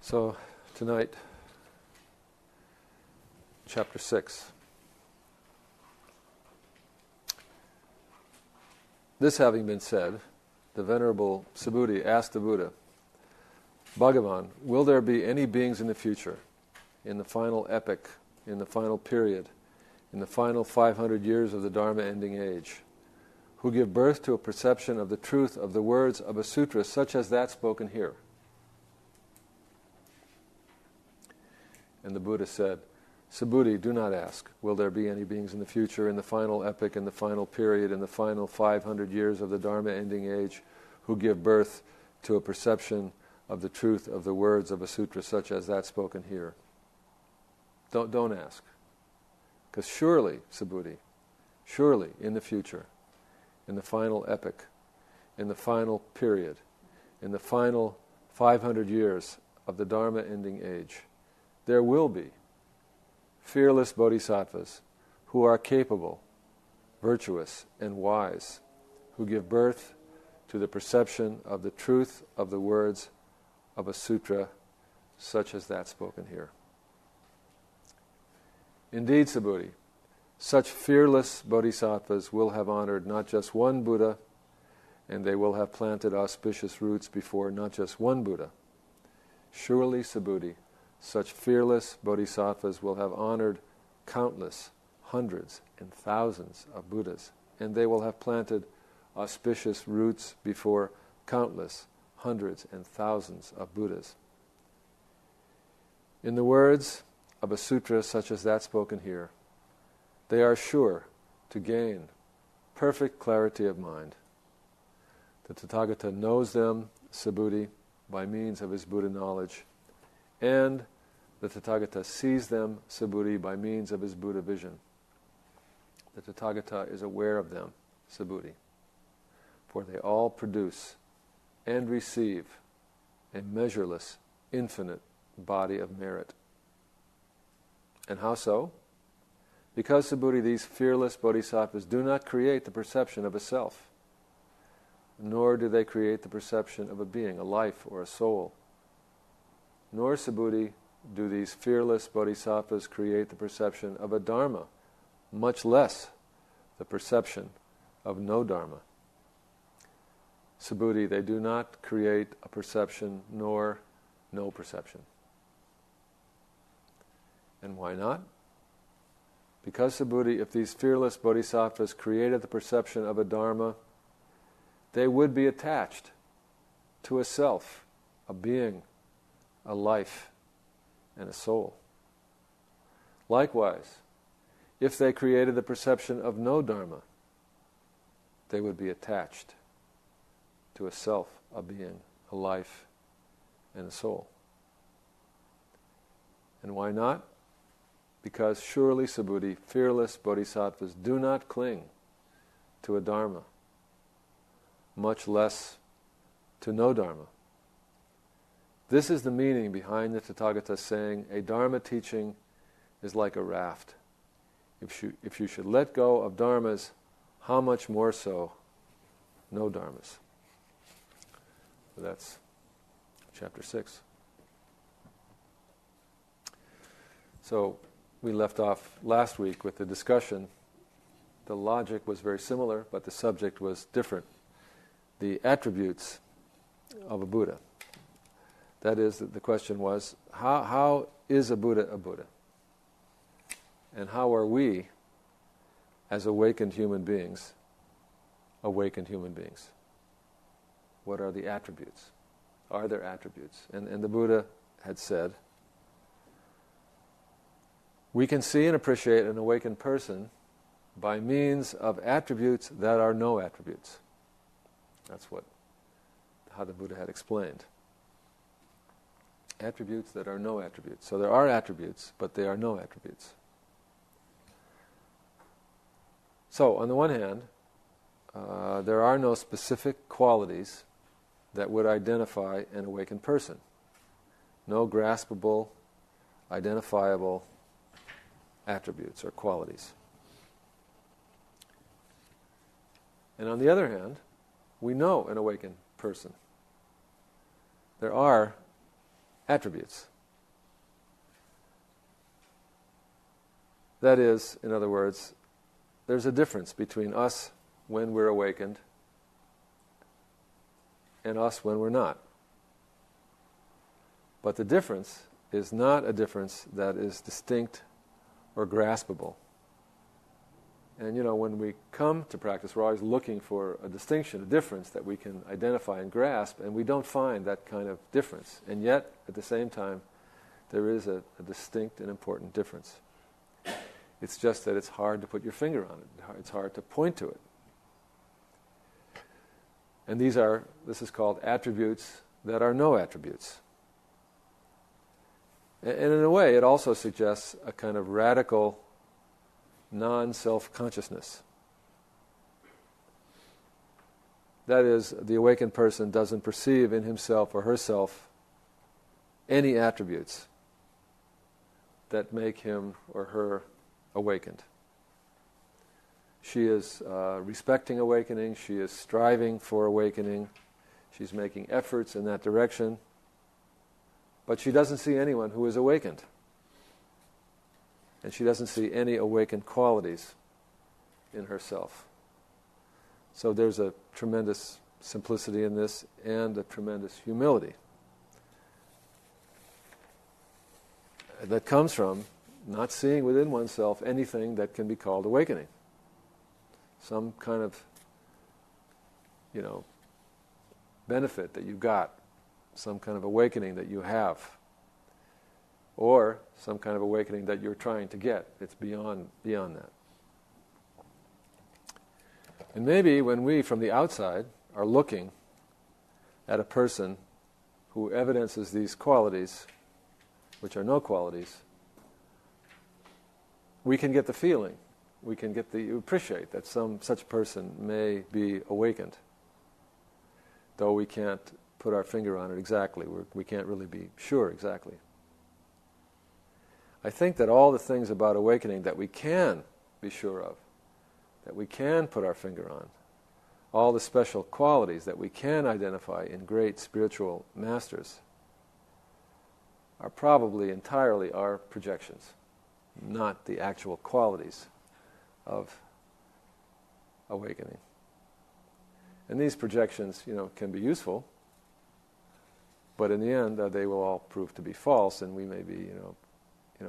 So, tonight, chapter 6. This having been said, the Venerable Subhuti asked the Buddha, Bhagavan, will there be any beings in the future, in the final epoch, in the final period, in the final 500 years of the Dharma ending age, who give birth to a perception of the truth of the words of a sutra such as that spoken here? And the Buddha said, Subhuti, do not ask, will there be any beings in the future, in the final epoch, in the final period, in the final 500 years of the Dharma ending age, who give birth to a perception of the truth of the words of a sutra such as that spoken here? Don't ask. Because surely, Subhuti, surely in the future, in the final epoch, in the final period, in the final 500 years of the Dharma ending age, there will be fearless bodhisattvas who are capable, virtuous, and wise, who give birth to the perception of the truth of the words of a sutra such as that spoken here. Indeed, Subhuti, such fearless bodhisattvas will have honored not just one Buddha, and they will have planted auspicious roots before not just one Buddha. Surely, Subhuti, such fearless bodhisattvas will have honored countless, hundreds and thousands of Buddhas, and they will have planted auspicious roots before countless, hundreds and thousands of Buddhas. In the words of a sutra such as that spoken here, they are sure to gain perfect clarity of mind. The Tathagata knows them, Subhuti, by means of his Buddha knowledge, and the Tathagata sees them, Subhuti, by means of his Buddha vision. The Tathagata is aware of them, Subhuti, for they all produce and receive a measureless, infinite body of merit. And how so? Because, Subhuti, these fearless bodhisattvas do not create the perception of a self, nor do they create the perception of a being, a life, or a soul. Nor, Subhuti, do these fearless bodhisattvas create the perception of a dharma, much less the perception of no dharma. Subhuti, they do not create a perception nor no perception. And why not? Because, Subhuti, if these fearless bodhisattvas created the perception of a dharma, they would be attached to a self, a being, a life, and a soul. Likewise, if they created the perception of no dharma, they would be attached to a self, a being, a life, and a soul. And why not? Because surely, Subhuti, fearless bodhisattvas do not cling to a dharma, much less to no dharma. This is the meaning behind the Tathagata saying, a dharma teaching is like a raft. If you should let go of dharmas, how much more so no dharmas? So that's chapter 6. So we left off last week with the discussion. The logic was very similar, but the subject was different. The attributes of a Buddha. That is, the question was, how is a Buddha a Buddha? And how are we, as awakened human beings, awakened human beings? What are the attributes? Are there attributes? And the Buddha had said, we can see and appreciate an awakened person by means of attributes that are no attributes. That's how the Buddha had explained. Attributes that are no attributes. So there are attributes, but they are no attributes. So, on the one hand, there are no specific qualities that would identify an awakened person. No graspable, identifiable attributes or qualities. And on the other hand, we know an awakened person. There are attributes. That is, in other words, there's a difference between us when we're awakened and us when we're not. But the difference is not a difference that is distinct or graspable. And when we come to practice, we're always looking for a distinction, a difference that we can identify and grasp, and we don't find that kind of difference. And yet, at the same time, there is a distinct and important difference. It's just that it's hard to put your finger on it. It's hard to point to it. And this is called attributes that are no attributes. And in a way, it also suggests a kind of radical non-self-consciousness. That is, the awakened person doesn't perceive in himself or herself any attributes that make him or her awakened. She is respecting awakening, she is striving for awakening, she's making efforts in that direction, but she doesn't see anyone who is awakened. And she doesn't see any awakened qualities in herself. So there's a tremendous simplicity in this and a tremendous humility that comes from not seeing within oneself anything that can be called awakening. Some kind of, benefit that you got, some kind of awakening that you have, or some kind of awakening that you're trying to get. It's beyond that. And maybe when we, from the outside, are looking at a person who evidences these qualities, which are no qualities, we can get the feeling, we can appreciate that some such person may be awakened, though we can't put our finger on it exactly. We can't really be sure exactly. I think that all the things about awakening that we can be sure of, that we can put our finger on, all the special qualities that we can identify in great spiritual masters, are probably entirely our projections, not the actual qualities of awakening. And these projections, can be useful, but in the end, they will all prove to be false, and we may be,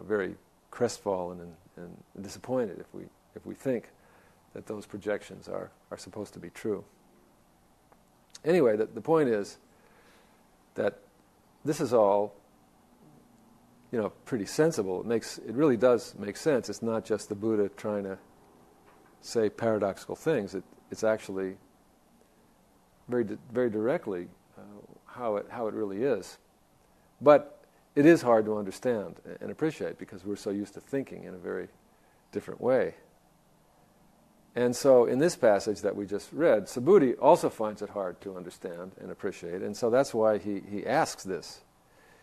very crestfallen and disappointed if we think that those projections are supposed to be true. Anyway, the point is that this is all, pretty sensible. It really does make sense. It's not just the Buddha trying to say paradoxical things. It's actually very very directly how it really is. But it is hard to understand and appreciate because we're so used to thinking in a very different way. And so in this passage that we just read, Subhuti also finds it hard to understand and appreciate, and so that's why he asks this.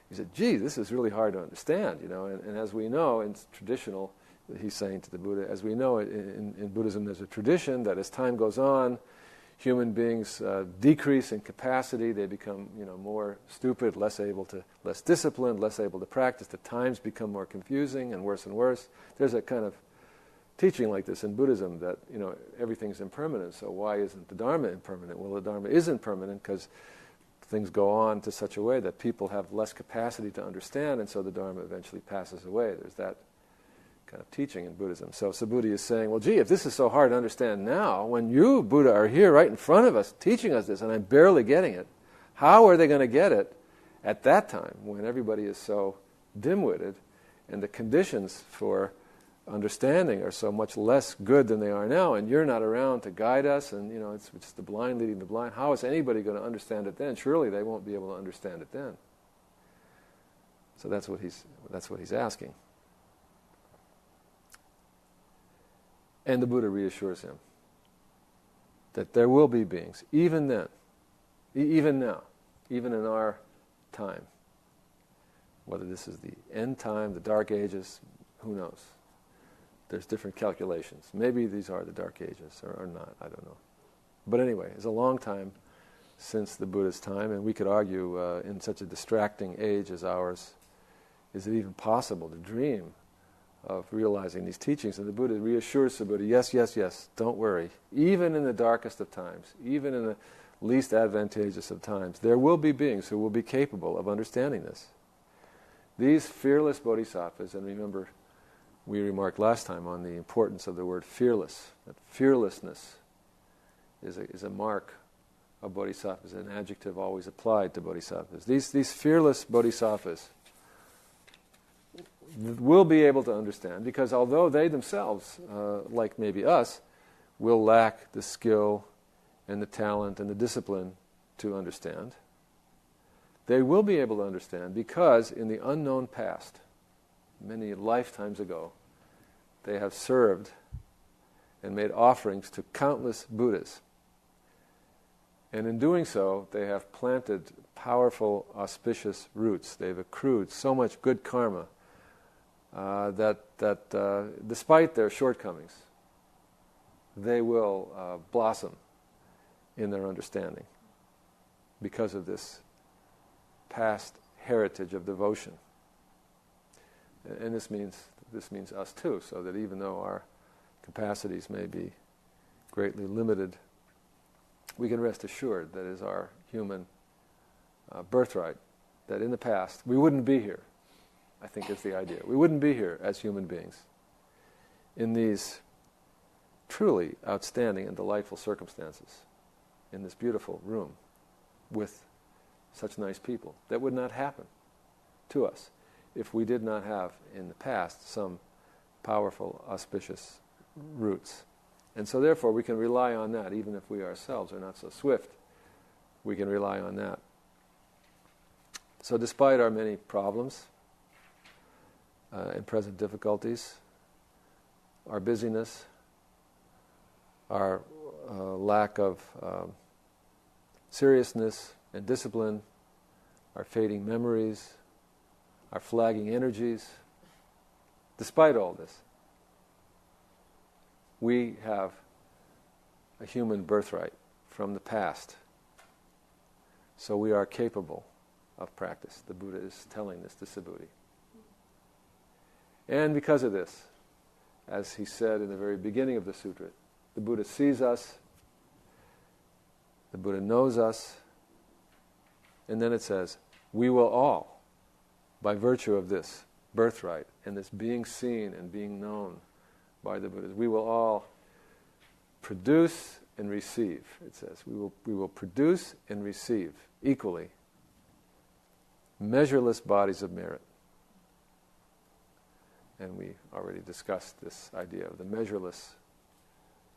He said, gee, this is really hard to understand, and as we know in traditional, he's saying to the Buddha, as we know in Buddhism there's a tradition that as time goes on, human beings decrease in capacity, they become more stupid, less disciplined, less able to practice, the times become more confusing and worse and worse. There's a kind of teaching like this in Buddhism that everything's impermanent, so why isn't the Dharma impermanent? Well, the Dharma is impermanent because things go on to such a way that people have less capacity to understand, and so the Dharma eventually passes away. There's that kind of teaching in Buddhism. So Subhuti is saying, well, gee, if this is so hard to understand now, when you, Buddha, are here right in front of us teaching us this, and I'm barely getting it, how are they going to get it at that time when everybody is so dim-witted and the conditions for understanding are so much less good than they are now, and you're not around to guide us, and it's just the blind leading the blind. How is anybody going to understand it then? Surely they won't be able to understand it then. So that's what he's asking. And the Buddha reassures him that there will be beings, even then, even now, even in our time, whether this is the end time, the Dark Ages, who knows? There's different calculations. Maybe these are the Dark Ages or not, I don't know. But anyway, it's a long time since the Buddha's time, and we could argue in such a distracting age as ours, is it even possible to dream of realizing these teachings? And the Buddha reassures the Buddha, yes, yes, yes, don't worry. Even in the darkest of times, even in the least advantageous of times, there will be beings who will be capable of understanding this. These fearless bodhisattvas, and remember, we remarked last time on the importance of the word fearless, that fearlessness is a mark of bodhisattvas, an adjective always applied to bodhisattvas. These fearless bodhisattvas will be able to understand, because although they themselves, like maybe us, will lack the skill and the talent and the discipline to understand, they will be able to understand because in the unknown past, many lifetimes ago, they have served and made offerings to countless Buddhas. And in doing so, they have planted powerful, auspicious roots. They've accrued so much good karma that despite their shortcomings, they will blossom in their understanding because of this past heritage of devotion. And this means us too, so that even though our capacities may be greatly limited, we can rest assured that is our human birthright, that in the past we wouldn't be here, I think is the idea. We wouldn't be here as human beings in these truly outstanding and delightful circumstances, in this beautiful room with such nice people. That would not happen to us if we did not have in the past some powerful, auspicious roots. And so therefore we can rely on that, even if we ourselves are not so swift. We can rely on that. So despite our many problems and present difficulties, our busyness, our lack of seriousness and discipline, our fading memories, our flagging energies, despite all this, we have a human birthright from the past. So we are capable of practice. The Buddha is telling this to Subhuti. And because of this, as he said in the very beginning of the sutra, the Buddha sees us, the Buddha knows us, and then it says, we will all, by virtue of this birthright and this being seen and being known by the Buddhas, we will all produce and receive, it says. We will produce and receive equally measureless bodies of merit. And we already discussed this idea of the measureless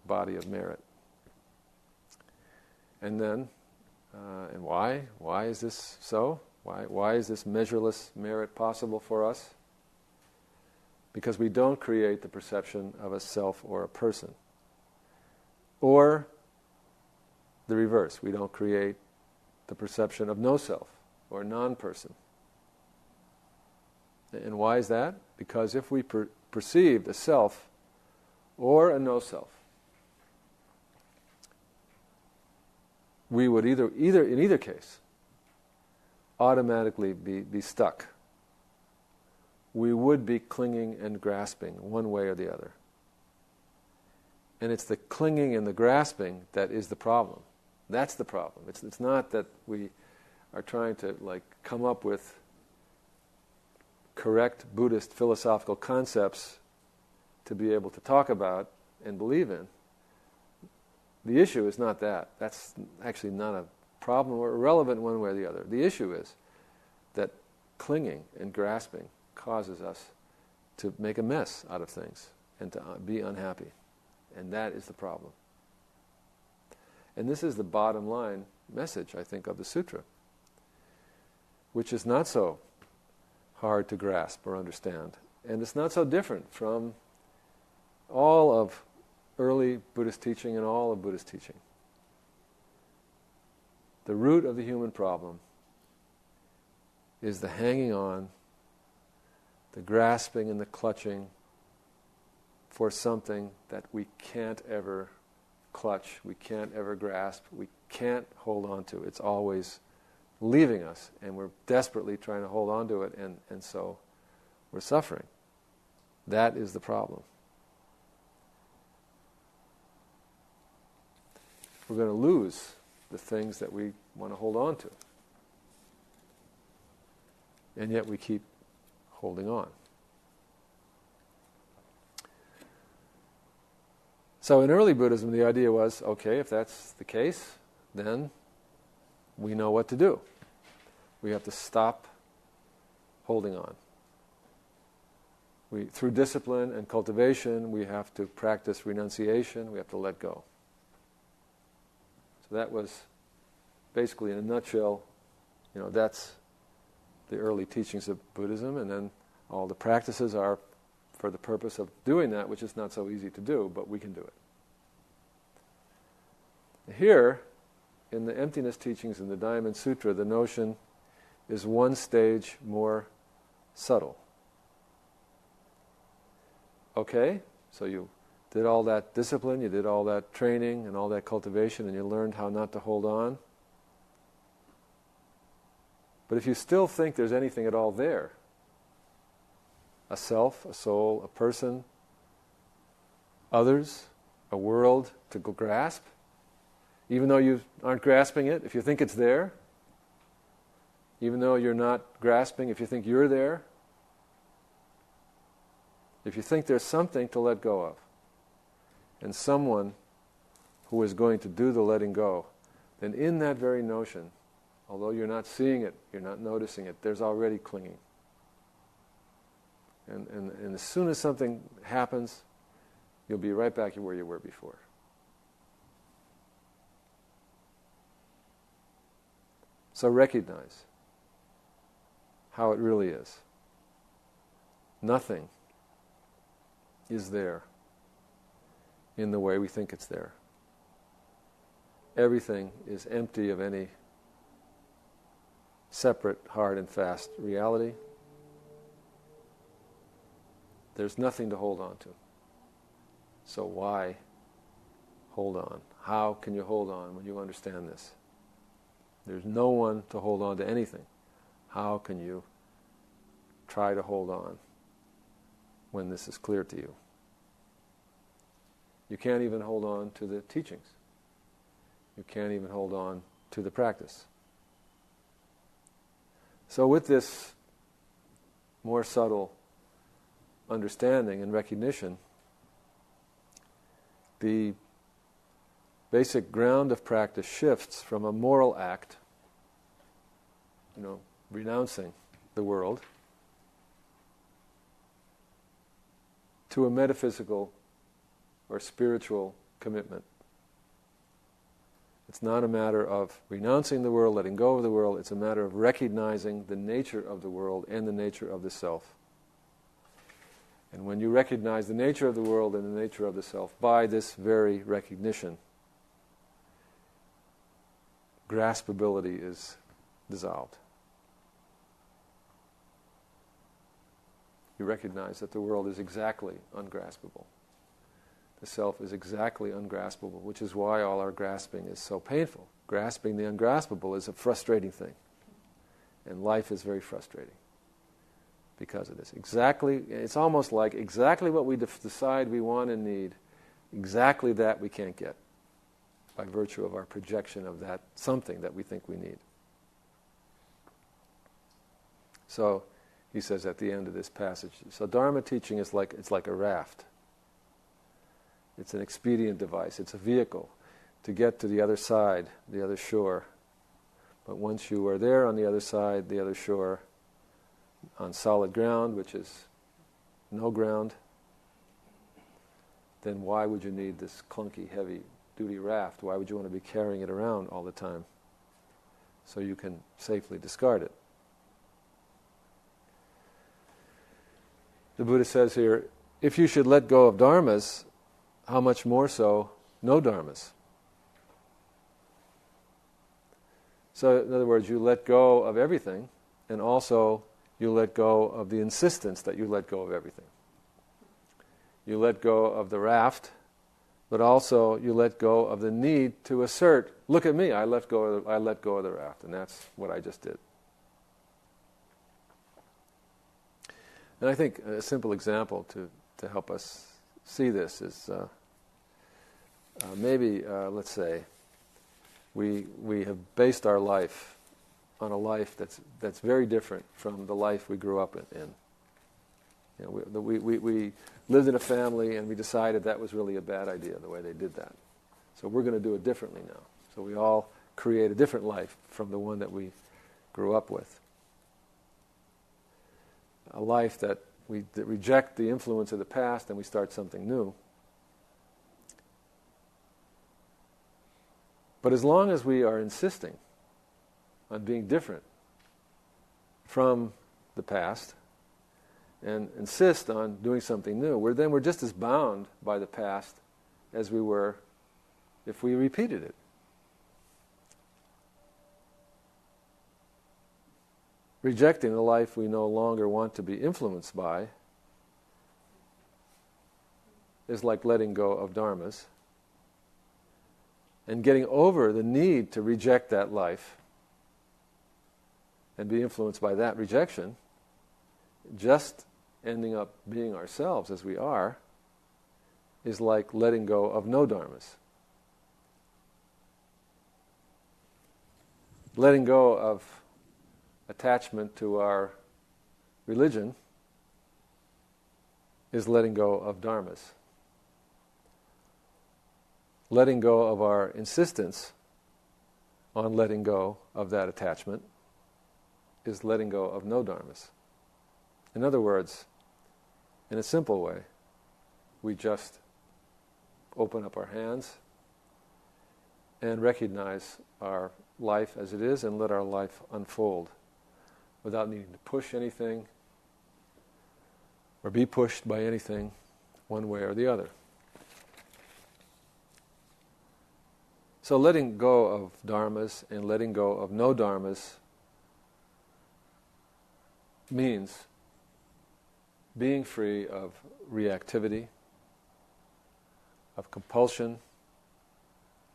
body of merit. And then, and why? Why is this so? Why is this measureless merit possible for us? Because we don't create the perception of a self or a person. Or the reverse, we don't create the perception of no self or non-person. And why is that? Because if we perceived a self or a no self, we would either in either case automatically be stuck. We would be clinging and grasping one way or the other. And it's the clinging and the grasping that is the problem. That's the problem. It's not that we are trying to come up with correct Buddhist philosophical concepts to be able to talk about and believe in. The issue is not that. That's actually not a problem or irrelevant one way or the other. The issue is that clinging and grasping causes us to make a mess out of things and to be unhappy. And that is the problem. And this is the bottom line message, I think, of the sutra, which is not so hard to grasp or understand. And it's not so different from all of early Buddhist teaching and all of Buddhist teaching. The root of the human problem is the hanging on, the grasping and the clutching for something that we can't ever clutch, we can't ever grasp, we can't hold on to. It's always leaving us, and we're desperately trying to hold on to it, and so we're suffering. That is the problem. We're going to lose the things that we want to hold on to. And yet we keep holding on. So in early Buddhism, the idea was, okay, if that's the case, then we know what to do. We have to stop holding on. Through discipline and cultivation, we have to practice renunciation, we have to let go. So that was basically, in a nutshell, that's the early teachings of Buddhism, and then all the practices are for the purpose of doing that, which is not so easy to do, but we can do it. Here, in the emptiness teachings in the DiamondSutra, the notion is one stage more subtle. Okay, so you did all that discipline, you did all that training and all that cultivation, and you learned how not to hold on. But if you still think there's anything at all there, a self, a soul, a person, others, a world to grasp, even though you aren't grasping it, if you think it's there, even though you're not grasping, if you think you're there, if you think there's something to let go of, and someone who is going to do the letting go, then in that very notion, although you're not seeing it, you're not noticing it, there's already clinging. And as soon as something happens, you'll be right back where you were before. So recognize how it really is. Nothing is there in the way we think it's there. Everything is empty of any separate, hard and fast reality. There's nothing to hold on to. So why hold on? How can you hold on when you understand this? There's no one to hold on to anything. How can you try to hold on when this is clear to you? You can't even hold on to the teachings. You can't even hold on to the practice. So with this more subtle understanding and recognition, the basic ground of practice shifts from a moral act, renouncing the world, to a metaphysical or spiritual commitment. It's not a matter of renouncing the world, letting go of the world. It's a matter of recognizing the nature of the world and the nature of the self. And when you recognize the nature of the world and the nature of the self, by this very recognition, graspability is dissolved. You recognize that the world is exactly ungraspable. The self is exactly ungraspable, which is why all our grasping is so painful. Grasping the ungraspable is a frustrating thing. And life is very frustrating because of this. It's almost like exactly what we decide we want and need, exactly that we can't get by virtue of our projection of that something that we think we need. So, he says at the end of this passage, so Dharma teaching is like a raft. It's an expedient device. It's a vehicle to get to the other side, the other shore. But once you are there on the other side, the other shore, on solid ground, which is no ground, then why would you need this clunky, heavy-duty raft? Why would you want to be carrying it around all the time? So you can safely discard it. The Buddha says here, if you should let go of dharmas, how much more so no dharmas? So in other words, you let go of everything, and also you let go of the insistence that you let go of everything. You let go of the raft, but also you let go of the need to assert, look at me, I let go of the raft, and that's what I just did. And I think a simple example to help us see this is maybe, let's say, we have based our life on a life that's very different from the life we grew up in. You know, we lived in a family and we decided that was really a bad idea, the way they did that. So we're going to do it differently now. So we all create a different life from the one that we grew up with. A life that reject the influence of the past and we start something new. But as long as we are insisting on being different from the past and insist on doing something new, we're just as bound by the past as we were if we repeated it. Rejecting the life we no longer want to be influenced by is like letting go of dharmas. And getting over the need to reject that life and be influenced by that rejection, just ending up being ourselves as we are, is like letting go of no dharmas. Letting go of attachment to our religion is letting go of dharmas. Letting go of our insistence on letting go of that attachment is letting go of no dharmas. In other words, in a simple way, we just open up our hands and recognize our life as it is and let our life unfold without needing to push anything or be pushed by anything one way or the other. So letting go of dharmas and letting go of no dharmas means being free of reactivity, of compulsion,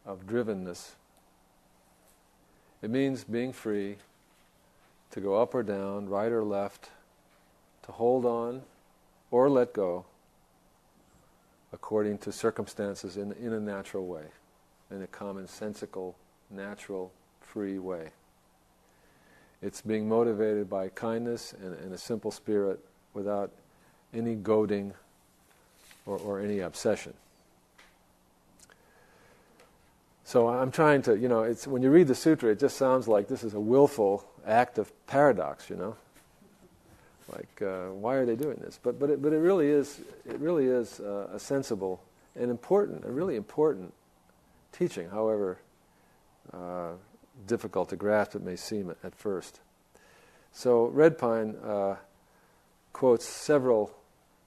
of drivenness. It means being free to go up or down, right or left, to hold on or let go according to circumstances in a natural way, in a commonsensical, natural, free way. It's being motivated by kindness and a simple spirit without any goading or any obsession. So I'm trying to, it's when you read the sutra, it just sounds like this is a willful act of paradox, Like, why are they doing this? But it really is a sensible and important, a really important teaching, however difficult to grasp it may seem at first. So Red Pine quotes several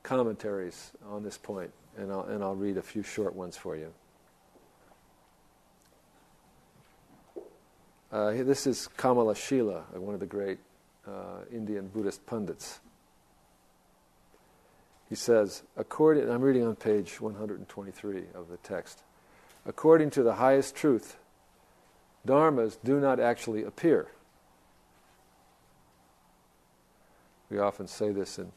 commentaries on this point, and I'll read a few short ones for you. This is Kamala Shila, one of the great Indian Buddhist pundits. He says, I'm reading on page 123 of the text, according to the highest truth, dharmas do not actually appear. We often say this in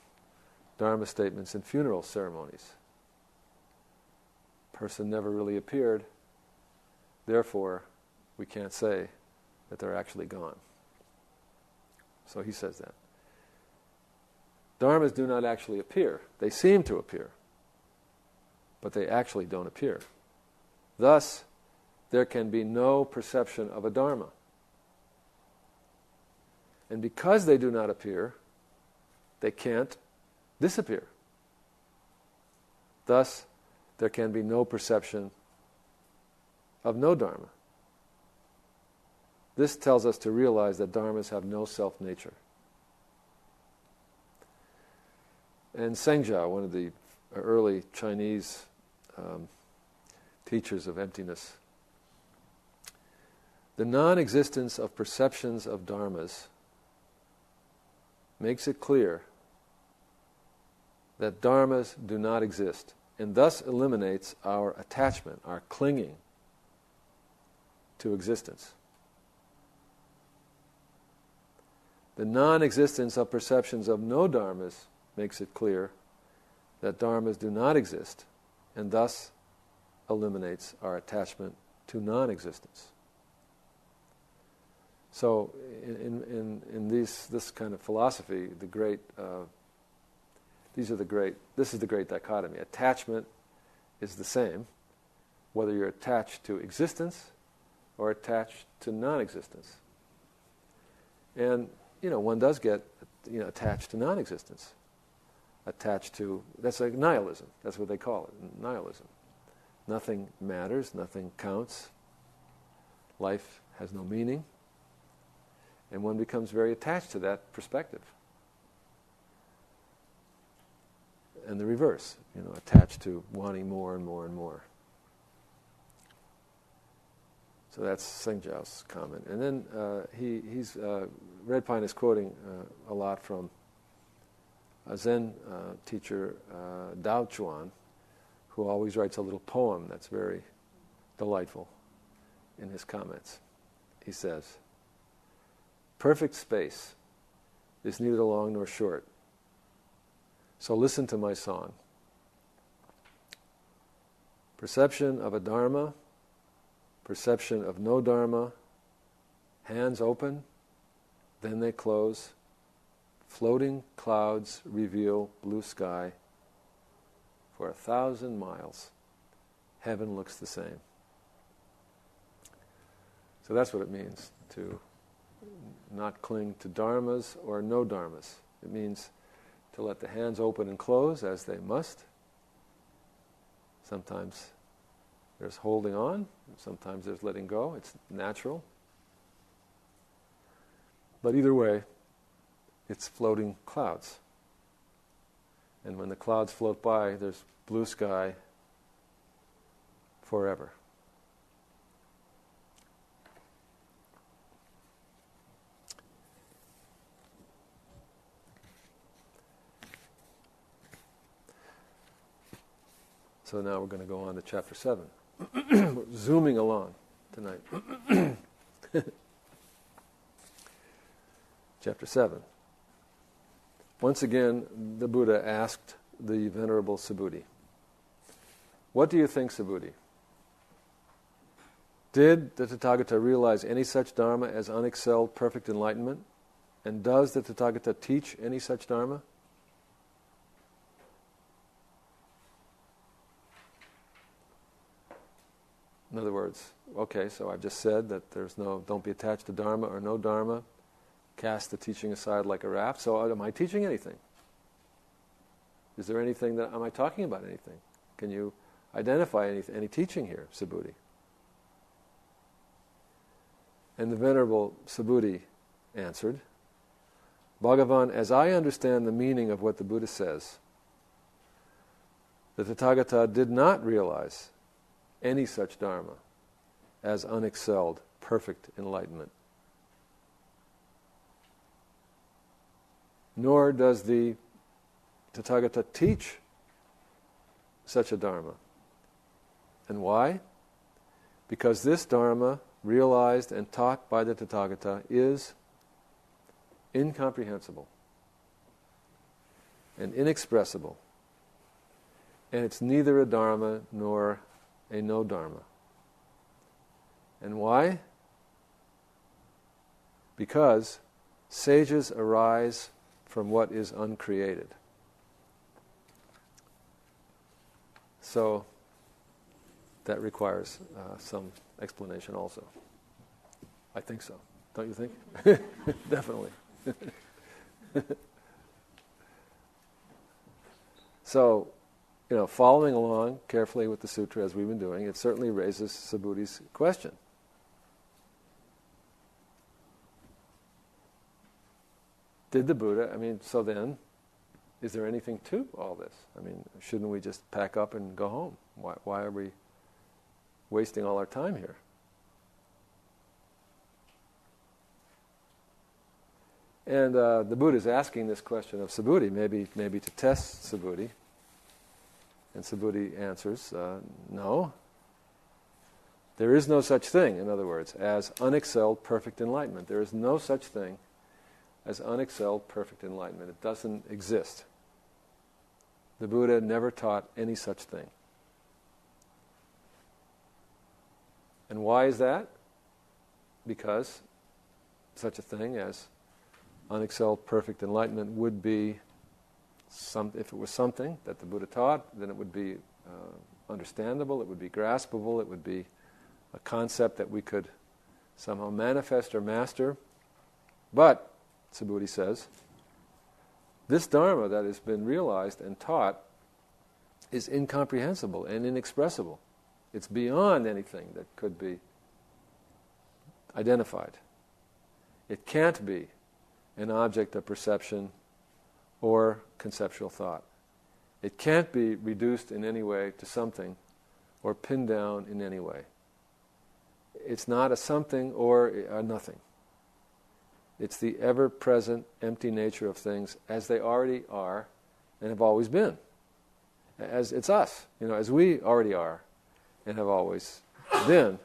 dharma statements in funeral ceremonies. Person never really appeared, therefore we can't say that they're actually gone. So he says that. Dharmas do not actually appear. They seem to appear, but they actually don't appear. Thus, there can be no perception of a dharma. And because they do not appear, they can't disappear. Thus, there can be no perception of no dharma. This tells us to realize that dharmas have no self-nature. And Sengjia, one of the early Chinese teachers of emptiness, the non-existence of perceptions of dharmas makes it clear that dharmas do not exist and thus eliminates our attachment, our clinging to existence. The non-existence of perceptions of no dharmas makes it clear that dharmas do not exist, and thus eliminates our attachment to non-existence. So, in this kind of philosophy, this is the great dichotomy. Attachment is the same, whether you're attached to existence or attached to non-existence. And one does get attached to non-existence, that's like nihilism. That's what they call it, nihilism. Nothing matters, nothing counts. Life has no meaning. And one becomes very attached to that perspective. And the reverse, attached to wanting more and more and more. So that's Sengjiao's comment. And then Red Pine is quoting a lot from a Zen teacher, Dao Chuan, who always writes a little poem that's very delightful in his comments. He says, "Perfect space is neither long nor short. So listen to my song. Perception of a dharma, perception of no dharma, hands open, then they close, floating clouds reveal blue sky. For 1,000 miles, heaven looks the same." So that's what it means to not cling to dharmas or no dharmas. It means to let the hands open and close as they must. Sometimes there's holding on, sometimes there's letting go. It's natural. But either way, it's floating clouds. And when the clouds float by, there's blue sky forever. So now we're going to go on to chapter 7. We're zooming along tonight. Chapter 7. Once again, the Buddha asked the Venerable Subhuti, "What do you think, Subhuti? Did the Tathagata realize any such dharma as unexcelled perfect enlightenment? And does the Tathagata teach any such dharma?" In other words, okay, so I've just said that don't be attached to dharma or no dharma, cast the teaching aside like a raft, so am I teaching anything? Is there anything am I talking about anything? Can you identify any teaching here, Subhuti? And the Venerable Subhuti answered, "Bhagavan, as I understand the meaning of what the Buddha says, the Tathagata did not realize any such dharma as unexcelled, perfect enlightenment. Nor does the Tathagata teach such a dharma. And why? Because this dharma, realized and taught by the Tathagata, is incomprehensible and inexpressible. And it's neither a dharma nor a no dharma. And why? Because sages arise from what is uncreated." So that requires some explanation also. I think so. Don't you think? Definitely. So, following along carefully with the sutra as we've been doing, it certainly raises Subhuti's question. Did the Buddha, so then, is there anything to all this? Shouldn't we just pack up and go home? Why are we wasting all our time here? And the Buddha is asking this question of Subhuti, maybe to test Subhuti. And Subhuti answers, no. There is no such thing, in other words, as unexcelled perfect enlightenment. There is no such thing as unexcelled perfect enlightenment. It doesn't exist. The Buddha never taught any such thing. And why is that? Because such a thing as unexcelled perfect enlightenment would be, if it was something that the Buddha taught, then it would be understandable, it would be graspable, it would be a concept that we could somehow manifest or master. But, Subhuti says, this Dharma that has been realized and taught is incomprehensible and inexpressible. It's beyond anything that could be identified. It can't be an object of perception or conceptual thought. It can't be reduced in any way to something or pinned down in any way. It's not a something or a nothing. It's the ever-present empty nature of things as they already are and have always been. As it's us, as we already are and have always been.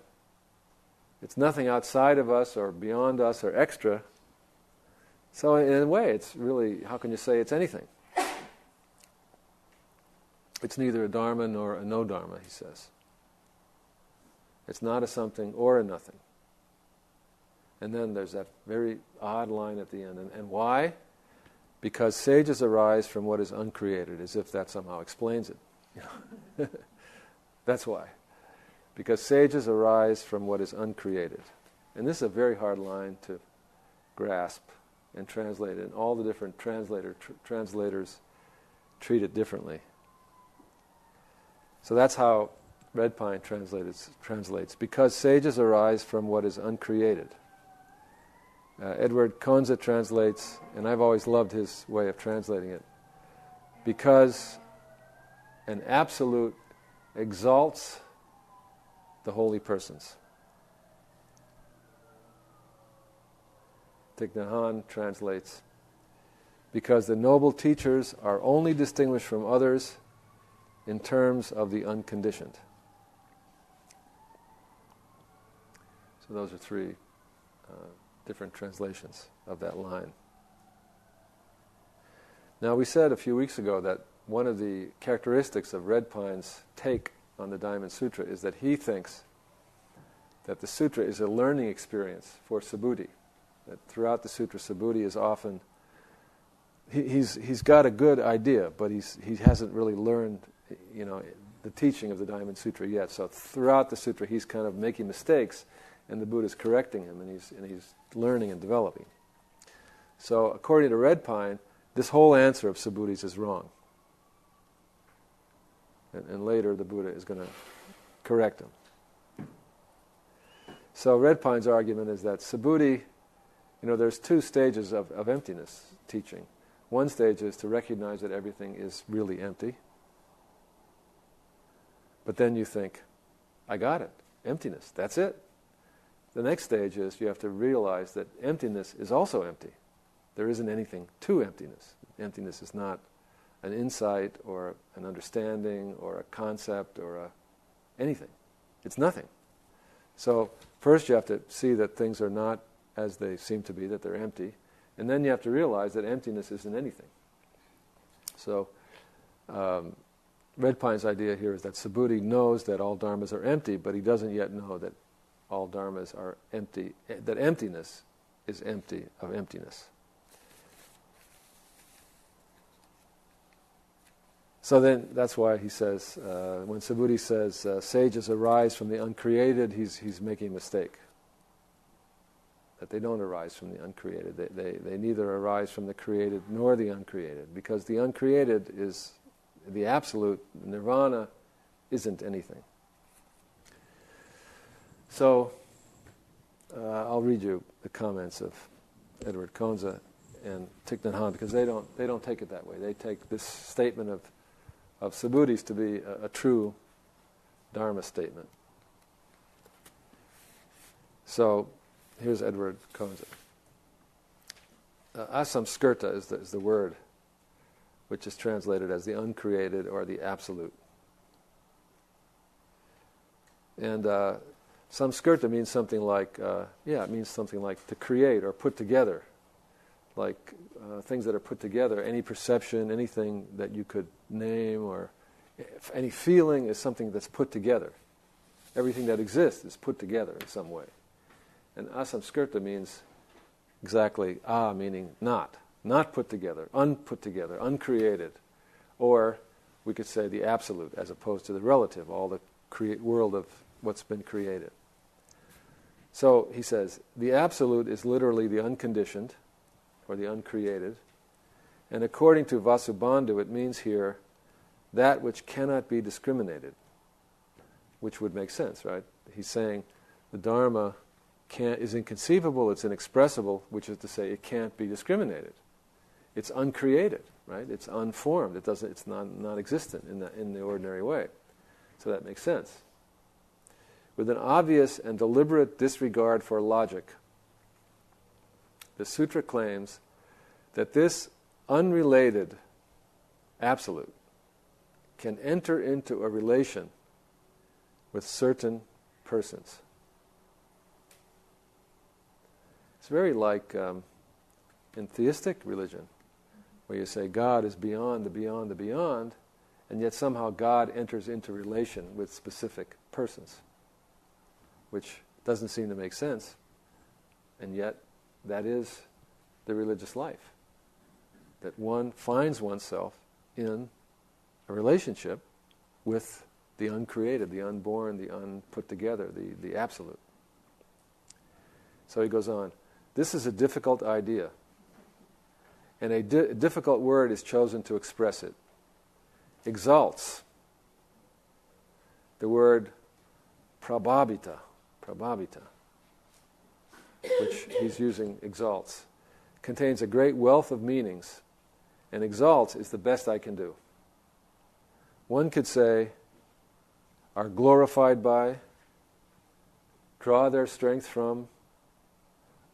It's nothing outside of us or beyond us or extra. So in a way, it's really, how can you say it's anything? It's neither a dharma nor a no dharma, he says. It's not a something or a nothing. And then there's that very odd line at the end. And why? Because sages arise from what is uncreated, as if that somehow explains it. That's why. Because sages arise from what is uncreated. And this is a very hard line to grasp and translate, and all the different translators treat it differently. So that's how Red Pine translates. Because sages arise from what is uncreated. Edward Konza translates, and I've always loved his way of translating it, because an absolute exalts the holy persons. Thich Nhat Hanh translates, because the noble teachers are only distinguished from others in terms of the unconditioned. So those are three different translations of that line. Now, we said a few weeks ago that one of the characteristics of Red Pine's take on the DiamondSutra is that he thinks that the sutra is a learning experience for Subhuti. That throughout the sutra, Subhuti is often, he's got a good idea, but he hasn't really learned, the teaching of the DiamondSutra yet. So throughout the sutra, he's kind of making mistakes, and the Buddha's correcting him, and he's learning and developing. So according to Red Pine, this whole answer of Subhuti's is wrong. And later the Buddha is going to correct him. So Red Pine's argument is that Subhuti, there's two stages of emptiness teaching. One stage is to recognize that everything is really empty. But then you think, I got it, emptiness, that's it. The next stage is you have to realize that emptiness is also empty. There isn't anything to emptiness. Emptiness is not an insight or an understanding or a concept or anything. It's nothing. So first you have to see that things are not as they seem to be, that they're empty, and then you have to realize that emptiness isn't anything. So Red Pine's idea here is that Subhuti knows that all dharmas are empty, but he doesn't yet know that all dharmas are empty, that emptiness is empty of emptiness. So then that's why he says, when Subhuti says sages arise from the uncreated, he's making a mistake. That they don't arise from the uncreated. They neither arise from the created nor the uncreated, because the uncreated is the absolute. Nirvana isn't anything. So I'll read you the comments of Edward Konza and Thich Nhat Hanh, because they don't take it that way. They take this statement of Subhuti's to be a true Dharma statement. So here's Edward Konza. Asamskrta is the word which is translated as the uncreated or the absolute. And samskrta means something like, it means something like to create or put together. Like things that are put together, any perception, anything that you could name, or any feeling is something that's put together. Everything that exists is put together in some way. And asamskrta means exactly meaning not put together, unput together, uncreated. Or we could say the absolute as opposed to the relative, all the world of what's been created. So he says, the absolute is literally the unconditioned, or the uncreated. And according to Vasubandhu, it means here that which cannot be discriminated, which would make sense, right? He's saying the Dharma is inconceivable, it's inexpressible, which is to say it can't be discriminated. It's uncreated, right? It's unformed. It's non-existent in the ordinary way. So that makes sense. With an obvious and deliberate disregard for logic, the sutra claims that this unrelated absolute can enter into a relation with certain persons. It's very like in theistic religion, where you say God is beyond the beyond the beyond, and yet somehow God enters into relation with specific persons, which doesn't seem to make sense, and yet that is the religious life. That one finds oneself in a relationship with the uncreated, the unborn, the unput together, the absolute. So he goes on, this is a difficult idea, and a difficult word is chosen to express it. Exalts. The word prabhavita, which he's using, exalts, contains a great wealth of meanings, and exalts is the best I can do. One could say, are glorified by, draw their strength from,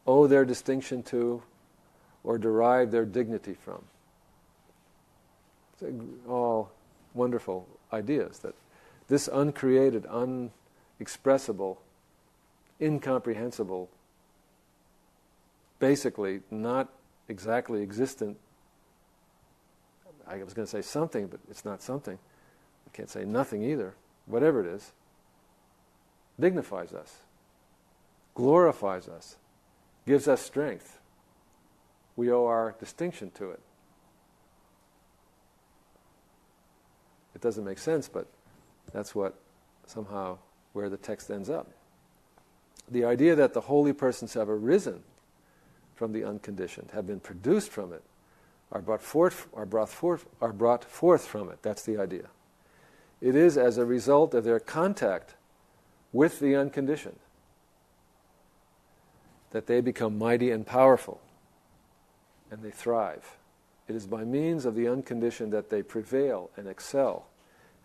owe their distinction to, or derive their dignity from. It's all wonderful ideas that this uncreated, unexpressible, incomprehensible, basically not exactly existent, I was going to say something, but it's not something. I can't say nothing either. Whatever it is, dignifies us, glorifies us, gives us strength. We owe our distinction to it. It doesn't make sense, but that's what somehow where the text ends up. The idea that the holy persons have arisen from the unconditioned, have been produced from it, are brought forth from it. That's the idea. It is as a result of their contact with the unconditioned that they become mighty and powerful, and they thrive. It is by means of the unconditioned that they prevail and excel,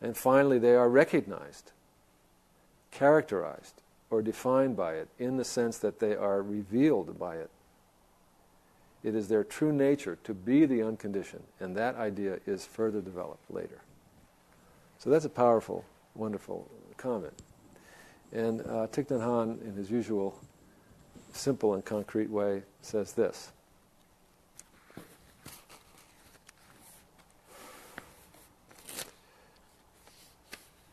and finally they are recognized, characterized, or defined by it, in the sense that they are revealed by it. It is their true nature to be the unconditioned, and that idea is further developed later. So that's a powerful, wonderful comment. And Thich Nhat Hanh, in his usual simple and concrete way, says this.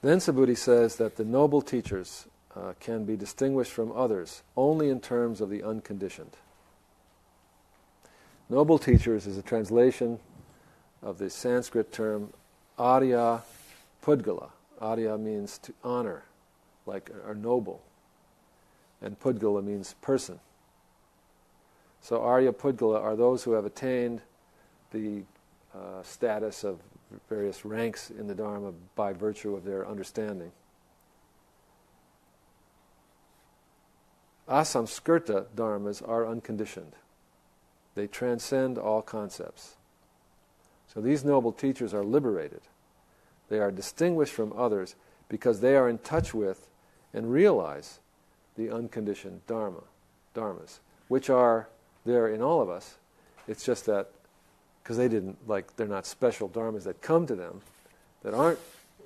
Then Subhuti says that the noble teachers can be distinguished from others only in terms of the unconditioned. Noble teachers is a translation of the Sanskrit term Arya Pudgala. Arya means to honor, like are noble, and Pudgala means person. So Arya Pudgala are those who have attained the status of various ranks in the Dharma by virtue of their understanding. Asamskrta dharmas are unconditioned. They transcend all concepts. So these noble teachers are liberated. They are distinguished from others because they are in touch with and realize the unconditioned dharmas, which are there in all of us. It's just that because they're not special dharmas that come to them that aren't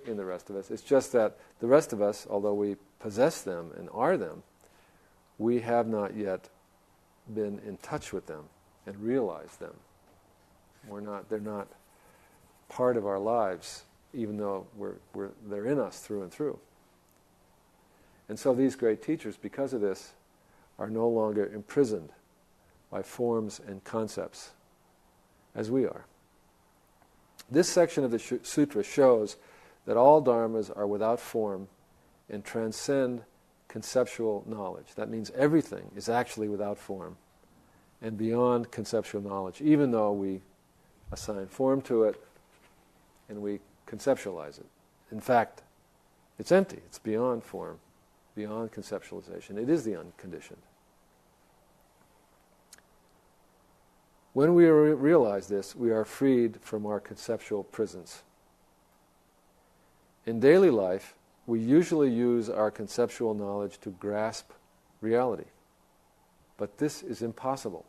in the rest of us. It's just that the rest of us, although we possess them and are them, we have not yet been in touch with them and realized them. They're not part of our lives, even though they're in us through and through. And so these great teachers, because of this, are no longer imprisoned by forms and concepts, as we are. This section of the sutra shows that all dharmas are without form and transcend conceptual knowledge. That means everything is actually without form and beyond conceptual knowledge, even though we assign form to it and we conceptualize it. In fact, it's empty. It's beyond form, beyond conceptualization. It is the unconditioned. When we realize this, we are freed from our conceptual prisons. In daily life, we usually use our conceptual knowledge to grasp reality. But this is impossible.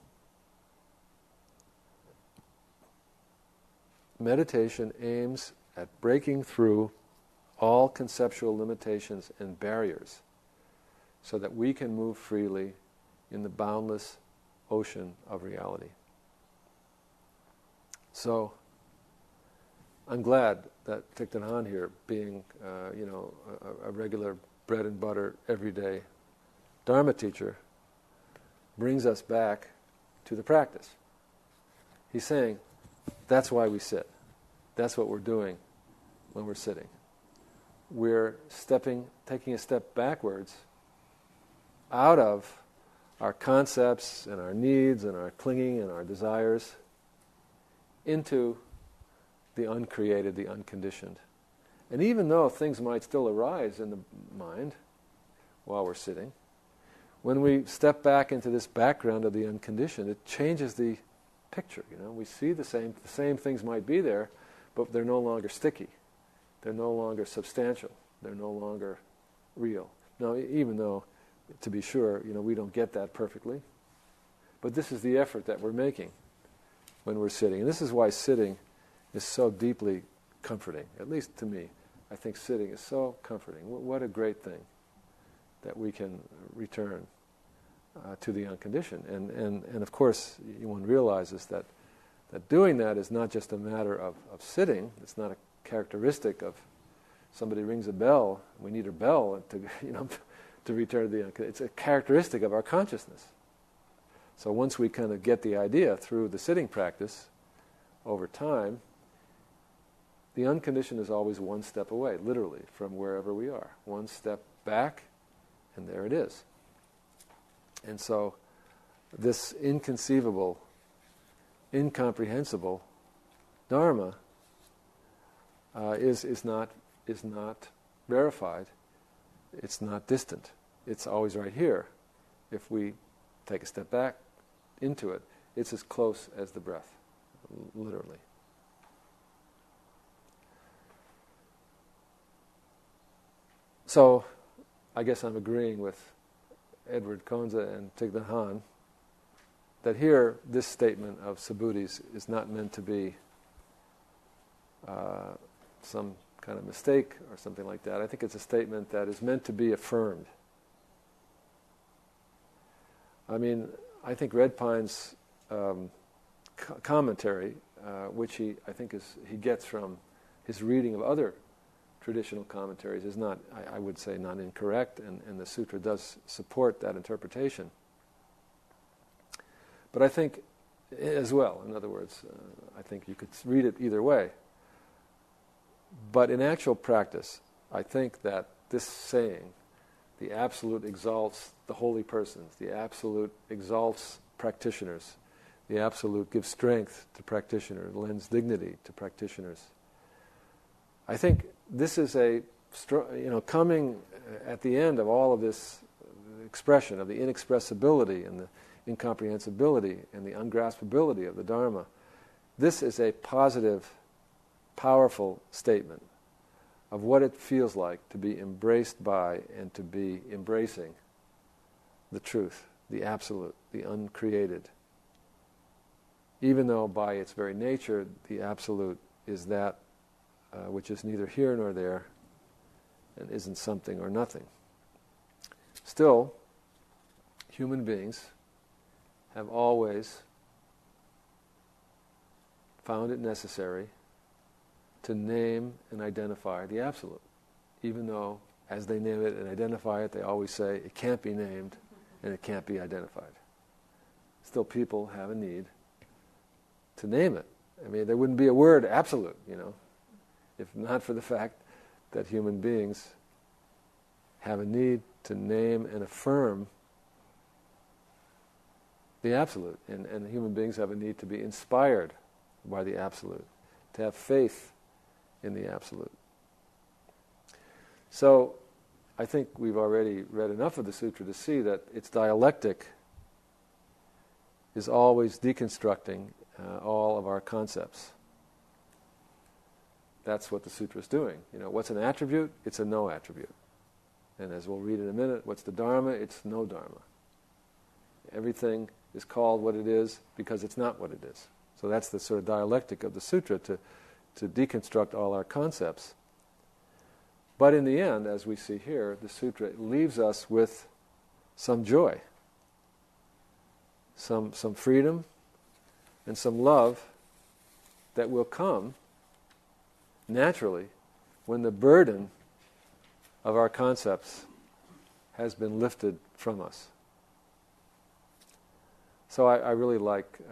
Meditation aims at breaking through all conceptual limitations and barriers so that we can move freely in the boundless ocean of reality. So, I'm glad that Thich Nhat Hanh here, being a regular bread and butter, everyday Dharma teacher, brings us back to the practice. He's saying, that's why we sit. That's what we're doing when we're sitting. We're taking a step backwards out of our concepts and our needs and our clinging and our desires into the uncreated, the unconditioned. And even though things might still arise in the mind while we're sitting, when we step back into this background of the unconditioned, it changes the picture. We see the same things might be there, but they're no longer sticky. They're no longer substantial. They're no longer real. Now, even though, to be sure, we don't get that perfectly, but this is the effort that we're making when we're sitting. And this is why sitting is so deeply comforting, at least to me. I think sitting is so comforting. What a great thing that we can return to the unconditioned. And of course, one realizes that doing that is not just a matter of sitting. It's not a characteristic of somebody rings a bell, we need a bell to return to the unconditioned. It's a characteristic of our consciousness. So once we kind of get the idea through the sitting practice over time, the unconditioned is always one step away, literally, from wherever we are. One step back, and there it is. And so this inconceivable, incomprehensible Dharma is not verified. It's not distant. It's always right here. If we take a step back into it, it's as close as the breath, literally. So, I guess I'm agreeing with Edward Konza and Thich Nhat Hanh that here, this statement of Subhutis is not meant to be some kind of mistake or something like that. I think it's a statement that is meant to be affirmed. I mean, I think Red Pine's commentary, which he gets from his reading of other traditional commentaries, is not, I would say, not incorrect, and the sutra does support that interpretation. But I think, as well, in other words, I think you could read it either way. But in actual practice, I think that this saying, the Absolute exalts the holy persons, the Absolute exalts practitioners, the Absolute gives strength to practitioners, lends dignity to practitioners. I think this is coming at the end of all of this expression of the inexpressibility and the incomprehensibility and the ungraspability of the Dharma. This is a positive, powerful statement of what it feels like to be embraced by and to be embracing the truth, the absolute, the uncreated. Even though by its very nature the absolute is that which is neither here nor there and isn't something or nothing. Still, human beings have always found it necessary to name and identify the Absolute, even though as they name it and identify it, they always say it can't be named and it can't be identified. Still, people have a need to name it. I mean, there wouldn't be a word absolute, if not for the fact that human beings have a need to name and affirm the Absolute. And human beings have a need to be inspired by the Absolute, to have faith in the Absolute. So, I think we've already read enough of the sutra to see that its dialectic is always deconstructing all of our concepts. That's what the sutra is doing. What's an attribute? It's a no attribute. And as we'll read in a minute, what's the dharma? It's no dharma. Everything is called what it is because it's not what it is. So that's the sort of dialectic of the sutra, to deconstruct all our concepts. But in the end, as we see here, the sutra leaves us with some joy, some freedom, and some love that will come naturally when the burden of our concepts has been lifted from us. So I really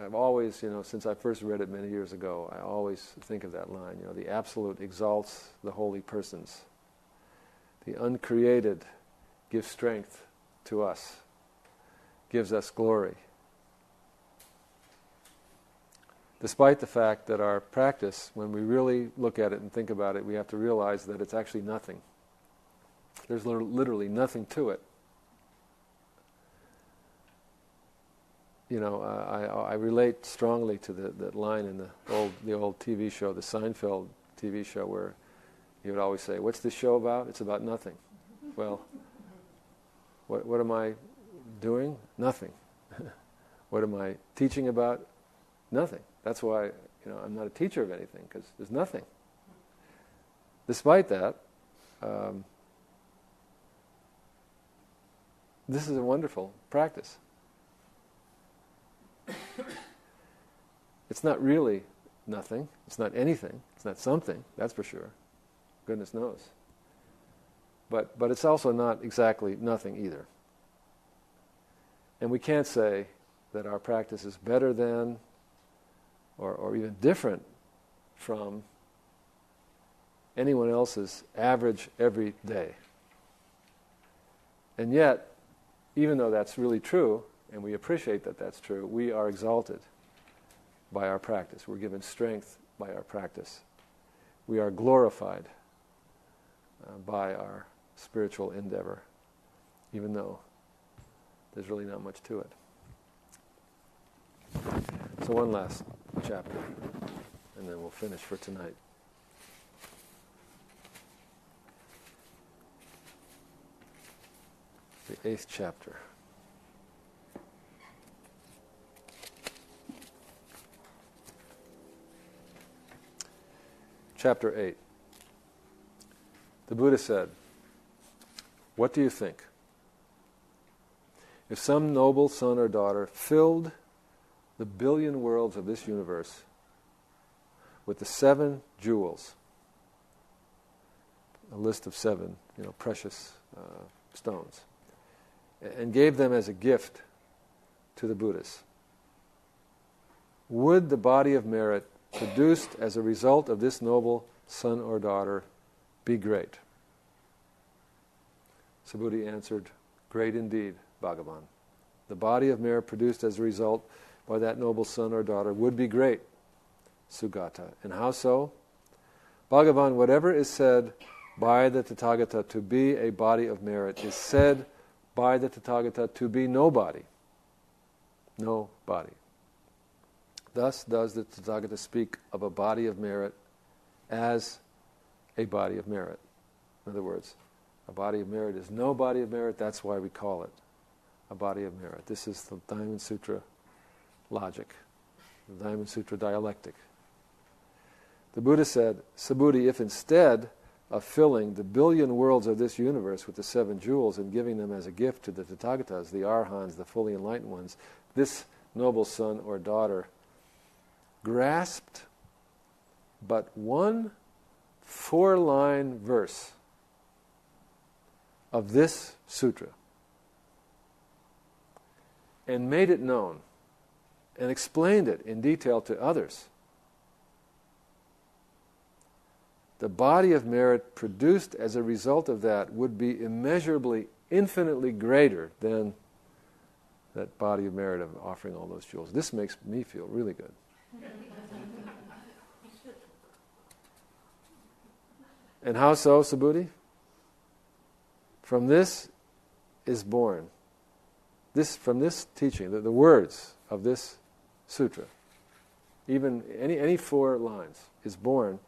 I've always, since I first read it many years ago, I always think of that line, the Absolute exalts the holy persons. The uncreated gives strength to us, gives us glory. Despite the fact that our practice, when we really look at it and think about it, we have to realize that it's actually nothing. There's literally nothing to it. I relate strongly to that line in the old TV show, the Seinfeld TV show, where he would always say, "What's this show about? It's about nothing." Well, what am I doing? Nothing. What am I teaching about? Nothing. That's why I'm not a teacher of anything, because there's nothing. Despite that, this is a wonderful practice. It's not really nothing. It's not anything. It's not something, that's for sure. Goodness knows. But it's also not exactly nothing either. And we can't say that our practice is better than or even different from anyone else's average every day. And yet, even though that's really true, and we appreciate that that's true, we are exalted by our practice. We're given strength by our practice. We are glorified by our spiritual endeavor, even though there's really not much to it. So one last chapter, and then we'll finish for tonight. The 8th chapter. Chapter 8. The Buddha said, "What do you think? If some noble son or daughter filled the billion worlds of this universe with the 7 jewels," a list of 7, precious stones, and gave them as a gift to the Buddhas, would the body of merit produced as a result of this noble son or daughter be great? Subhuti answered, "Great indeed, Bhagavan. The body of merit produced as a result by that noble son or daughter would be great, Sugata. And how so? Bhagavan, whatever is said by the Tathagata to be a body of merit is said by the Tathagata to be no body. No body. Thus does the Tathagata speak of a body of merit as a body of merit. In other words, a body of merit is no body of merit, that's why we call it a body of merit. This is the Diamond Sutra logic, the Diamond Sutra dialectic. The Buddha said, Subhuti, if instead of filling the billion worlds of this universe with the 7 jewels and giving them as a gift to the Tathagatas, the Arhans, the fully enlightened ones, this noble son or daughter grasped but one 4-line verse of this sutra and made it known and explained it in detail to others, the body of merit produced as a result of that would be immeasurably, infinitely greater than that body of merit of offering all those jewels. This makes me feel really good. And how so, Subhuti? From this is born, from this teaching, the words of this sutra, even any 4 lines, is born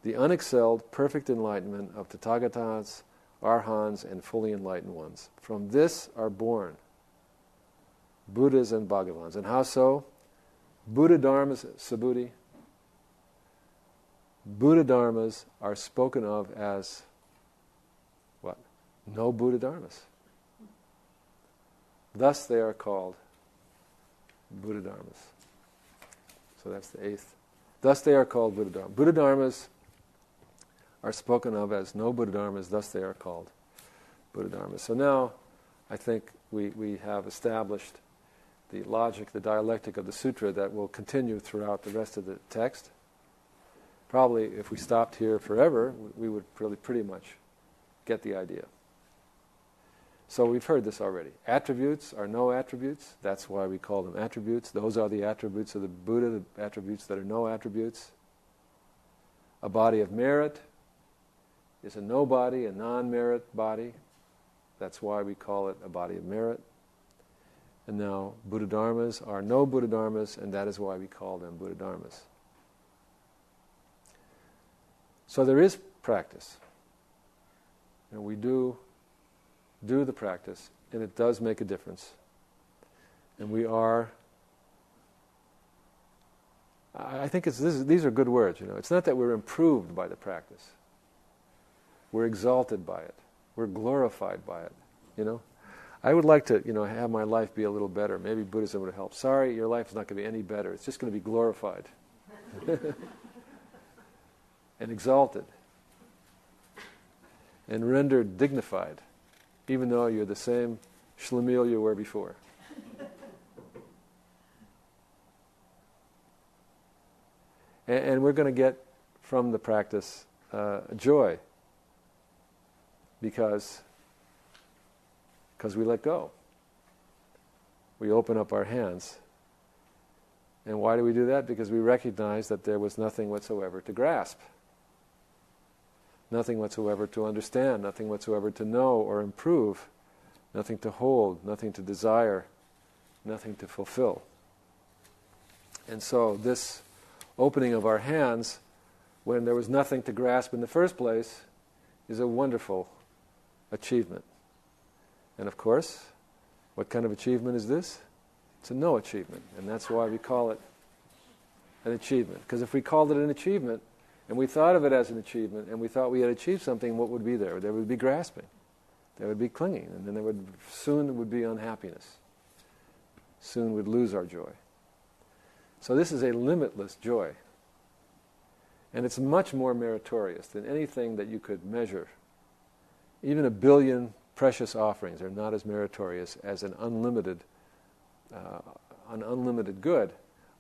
the unexcelled perfect enlightenment of Tathagatas, Arhans, and fully enlightened ones. From this are born Buddhas and Bhagavans. And how so? Buddha Dharmas, Subhuti, Buddha Dharmas are spoken of as what? No Buddha Dharmas. Thus they are called Buddha Dharmas. So that's the 8th. Thus they are called Buddha Dharmas. Buddha Dharmas are spoken of as no Buddha Dharmas, thus they are called Buddha Dharmas. So now I think we have established the logic, the dialectic of the sutra that will continue throughout the rest of the text. Probably if we stopped here forever, we would pretty much get the idea. So we've heard this already. Attributes are no attributes. That's why we call them attributes. Those are the attributes of the Buddha, the attributes that are no attributes. A body of merit is a no body, a non-merit body. That's why we call it a body of merit. And now Buddha Dharmas are no Buddha Dharmas, and that is why we call them Buddha Dharmas. So there is practice. And we do the practice, and it does make a difference. And we are, I think these are good words, It's not that we're improved by the practice. We're exalted by it. We're glorified by it, I would like to, have my life be a little better. Maybe Buddhism would help. Sorry, your life is not going to be any better. It's just going to be glorified. And exalted. And rendered dignified. Even though you're the same schlemiel you were before. And we're going to get from the practice joy. Because we let go. We open up our hands. And why do we do that? Because we recognize that there was nothing whatsoever to grasp. Nothing whatsoever to understand, nothing whatsoever to know or improve, nothing to hold, nothing to desire, nothing to fulfill. And so this opening of our hands, when there was nothing to grasp in the first place, is a wonderful achievement. And of course, what kind of achievement is this? It's a no achievement, and that's why we call it an achievement. Because if we called it an achievement, and we thought of it as an achievement, and we thought we had achieved something, what would be there? There would be grasping. There would be clinging, and then soon there would be unhappiness. Soon we'd lose our joy. So this is a limitless joy. And it's much more meritorious than anything that you could measure. Even 1 billion precious offerings are not as meritorious as an unlimited good.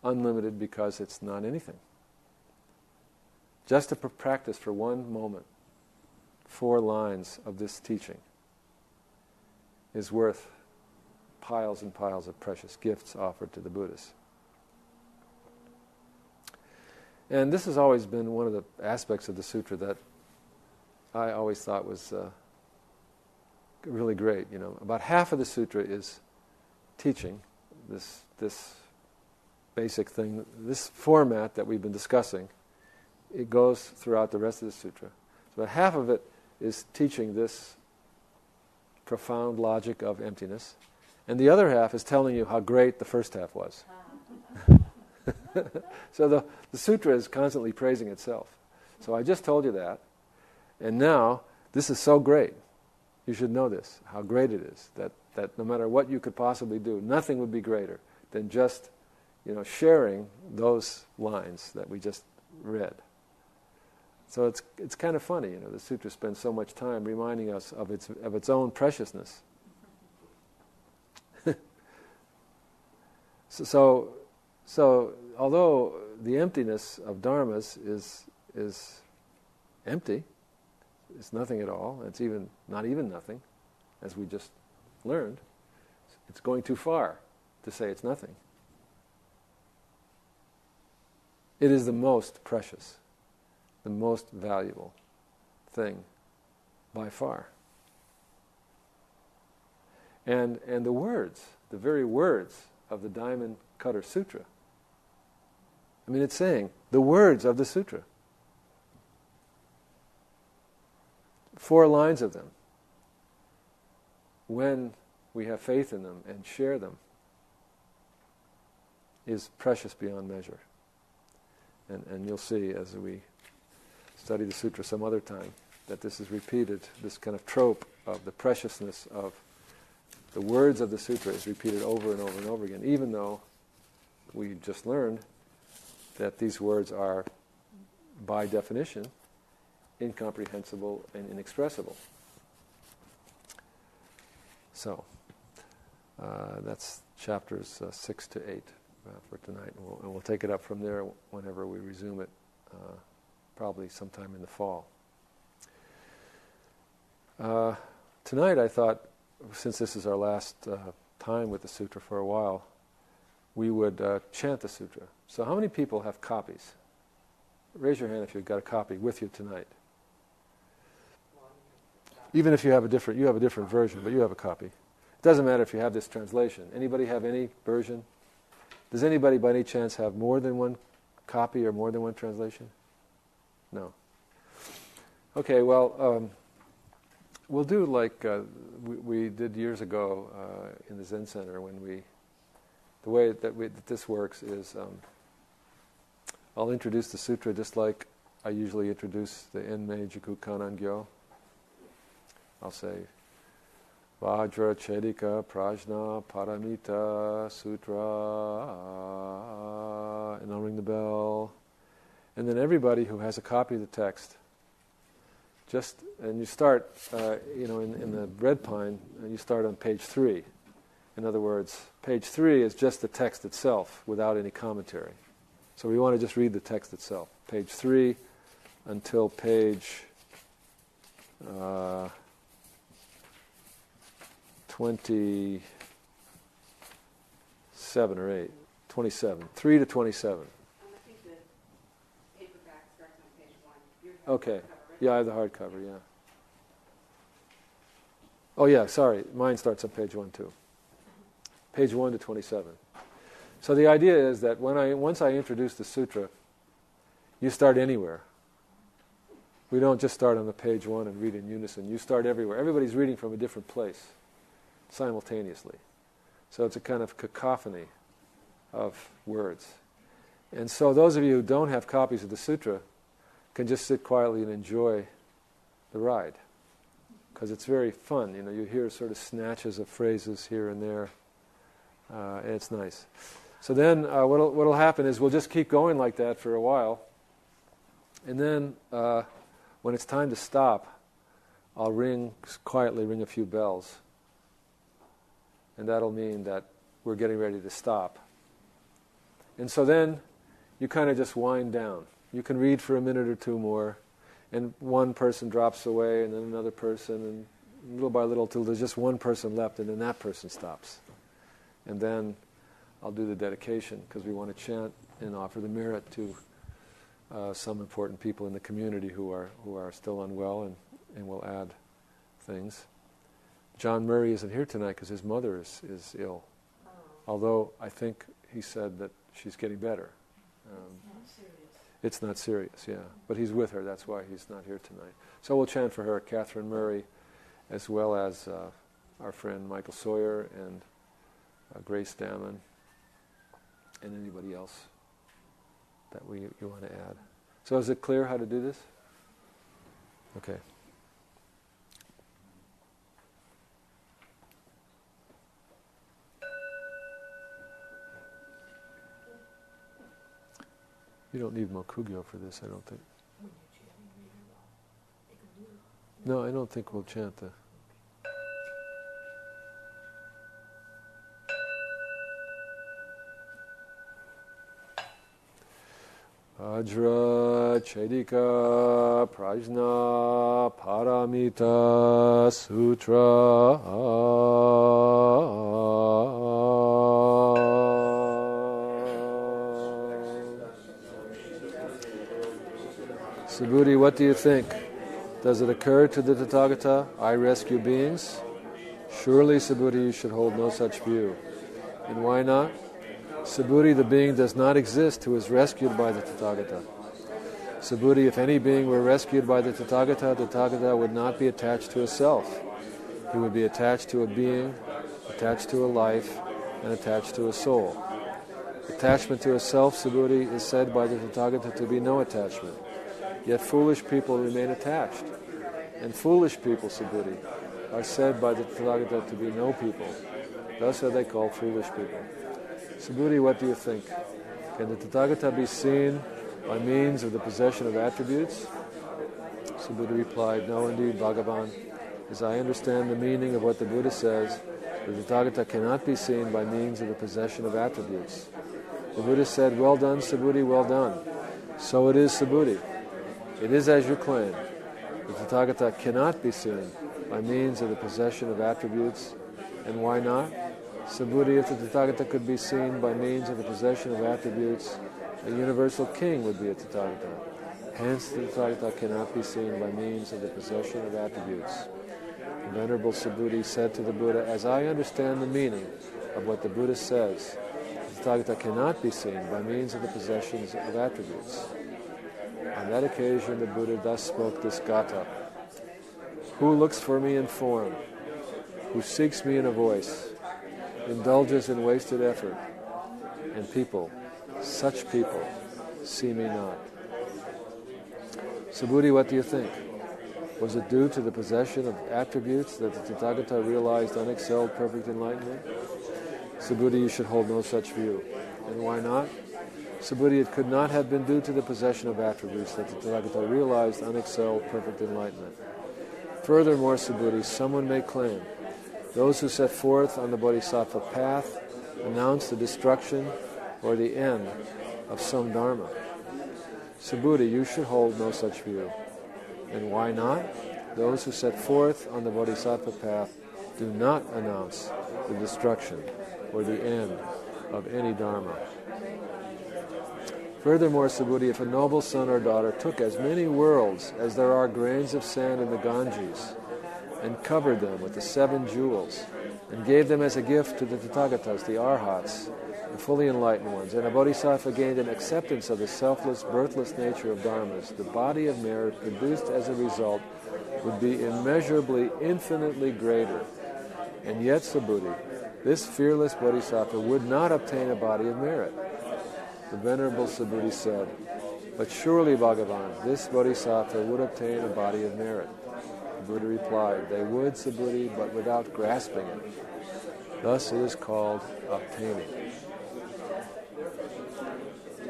Unlimited because it's not anything. Just to practice for one moment 4 lines of this teaching is worth piles and piles of precious gifts offered to the Buddhas. And this has always been one of the aspects of the sutra that I always thought was really great. About half of the sutra is teaching, this basic thing, this format that we've been discussing. It goes throughout the rest of the sutra. So about half of it is teaching this profound logic of emptiness, and the other half is telling you how great the first half was. So the sutra is constantly praising itself. So I just told you that, And now, this is so great. You should know this, how great it is, that no matter what you could possibly do, nothing would be greater than just, sharing those lines that we just read. So it's kind of funny, the sutra spends so much time reminding us of its own preciousness. So although the emptiness of dharmas is empty, it's nothing at all, it's not even nothing, as we just learned, it's going too far to say it's nothing. It is the most precious, the most valuable thing by far. And the words, the very words of the Diamond Cutter Sutra, it's saying the words of the sutra. 4 lines of them. When we have faith in them and share them, is precious beyond measure. And you'll see as we study the sutra some other time that this is repeated, this kind of trope of the preciousness of the words of the sutra is repeated over and over and over again, even though we just learned that these words are, by definition, incomprehensible and inexpressible. So, that's chapters 6 to 8 for tonight, and we'll take it up from there whenever we resume it, probably sometime in the fall. Tonight I thought, since this is our last time with the sutra for a while, we would chant the sutra. So how many people have copies? Raise your hand if you've got a copy with you tonight. Even if you have a different version, but you have a copy. It doesn't matter if you have this translation. Anybody have any version? Does anybody by any chance have more than one copy or more than one translation? No. Okay, well, we'll do like we did years ago in the Zen Center when the way that this works is I'll introduce the sutra just like I usually introduce the Enmei Jiku Kanan Gyo. I'll say Vajra Chedika Prajna Paramita Sutra, and I'll ring the bell. And then everybody who has a copy of the text, and you start, in the red pine, you start on page 3. In other words, page 3 is just the text itself without any commentary. So we want to just read the text itself. Page 3 until page 27 or 8. 27. 3 to 27. I think the paperback starts on page 1. Okay. Yeah, I have the hardcover, yeah. Oh yeah, sorry. Mine starts on page 1 too. Page 1 to 27. So the idea is that once I introduce the sutra, you start anywhere. We don't just start on the page 1 and read in unison. You start everywhere. Everybody's reading from a different place simultaneously. So it's a kind of cacophony of words. And so those of you who don't have copies of the sutra can just sit quietly and enjoy the ride. Because it's very fun. You hear sort of snatches of phrases here and there. And it's nice. So then what'll happen is we'll just keep going like that for a while. And then when it's time to stop, I'll quietly ring a few bells. And that'll mean that we're getting ready to stop. And so then you kind of just wind down. You can read for a minute or two more, and one person drops away, and then another person, and little by little till there's just one person left, and then that person stops. And then I'll do the dedication, because we want to chant and offer the merit to some important people in the community who are still unwell, and will add things. John Murray isn't here tonight because his mother is ill. Although I think he said that she's getting better. It's not serious, yeah. But he's with her, that's why he's not here tonight. So we'll chant for her, Catherine Murray, as well as our friend Michael Sawyer and Grace Damon, and anybody else that you want to add. So is it clear how to do this? Okay. You don't need Mokugyo for this, I don't think. No, I don't think we'll chant the... Ajra Chedika Prajna Paramita Sutra. Subhuti, what do you think? Does it occur to the Tathagata, I rescue beings? Surely, Subhuti, you should hold no such view. And why not? Subhuti, the being does not exist who is rescued by the Tathagata. Subhuti, if any being were rescued by the Tathagata would not be attached to a self. He would be attached to a being, attached to a life, and attached to a soul. Attachment to a self, Subhuti, is said by the Tathagata to be no attachment. Yet foolish people remain attached. And foolish people, Subhuti, are said by the Tathagata to be no people. Thus are they called foolish people. Subhuti, what do you think? Can the Tathagata be seen by means of the possession of attributes? Subhuti replied, no indeed, Bhagavan. As I understand the meaning of what the Buddha says, the Tathagata cannot be seen by means of the possession of attributes. The Buddha said, well done, Subhuti, well done. So it is, Subhuti. It is as you claim. The Tathagata cannot be seen by means of the possession of attributes. And why not? Subhuti, if the Tathagata could be seen by means of the possession of attributes, a universal king would be a Tathagata. Hence, the Tathagata cannot be seen by means of the possession of attributes. The Venerable Subhuti said to the Buddha, as I understand the meaning of what the Buddha says, the Tathagata cannot be seen by means of the possessions of attributes. On that occasion, the Buddha thus spoke this gatha. Who looks for me in form? Who seeks me in a voice? Indulges in wasted effort? And people, such people, see me not. Subhuti, what do you think? Was it due to the possession of attributes that the Tathagata realized unexcelled perfect enlightenment? Subhuti, you should hold no such view. And why not? Subhuti, it could not have been due to the possession of attributes that the Tathagata realized unexcelled perfect enlightenment. Furthermore, Subhuti, someone may claim, those who set forth on the Bodhisattva path announce the destruction or the end of some dharma. Subhuti, you should hold no such view. And why not? Those who set forth on the Bodhisattva path do not announce the destruction or the end of any dharma. Furthermore, Subhuti, if a noble son or daughter took as many worlds as there are grains of sand in the Ganges, and covered them with the 7 jewels, and gave them as a gift to the Tathagatas, the Arhats, the fully enlightened ones, and a Bodhisattva gained an acceptance of the selfless, birthless nature of dharmas, the body of merit produced as a result would be immeasurably, infinitely greater. And yet, Subhuti, this fearless Bodhisattva would not obtain a body of merit. The Venerable Subhuti said, but surely, Bhagavan, this Bodhisattva would obtain a body of merit. The Buddha replied, they would, Subhuti, but without grasping it. Thus it is called obtaining.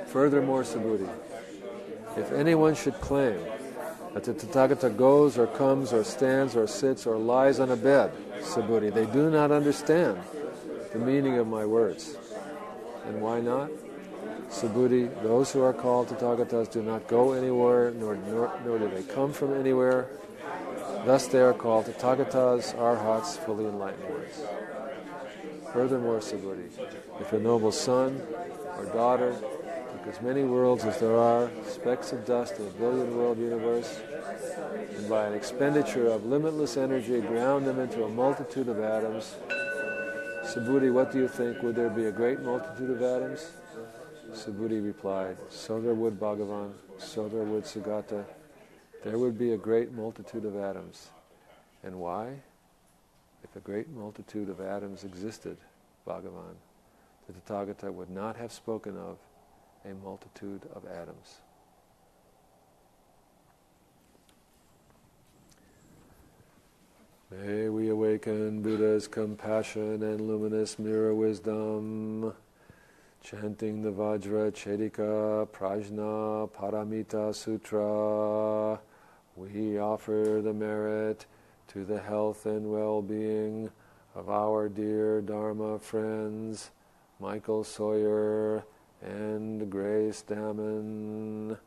Furthermore, Subhuti, if anyone should claim that the Tathagata goes or comes or stands or sits or lies on a bed, Subhuti, they do not understand the meaning of my words. And why not? Subhuti, those who are called Tathagatas do not go anywhere, nor do they come from anywhere. Thus they are called Tathagatas, Arhats, fully enlightened ones. Furthermore, Subhuti, if a noble son or daughter took as many worlds as there are specks of dust in a billion-world universe, and by an expenditure of limitless energy ground them into a multitude of atoms, Subhuti, what do you think? Would there be a great multitude of atoms? Subhuti replied, so there would, Bhagavan, so there would, Sugata. There would be a great multitude of atoms. And why? If a great multitude of atoms existed, Bhagavan, the Tathagata would not have spoken of a multitude of atoms. May we awaken Buddha's compassion and luminous mirror wisdom, chanting the Vajra Chedika Prajna Paramita Sutra. We offer the merit to the health and well-being of our dear Dharma friends, Michael Sawyer and Grace Damon,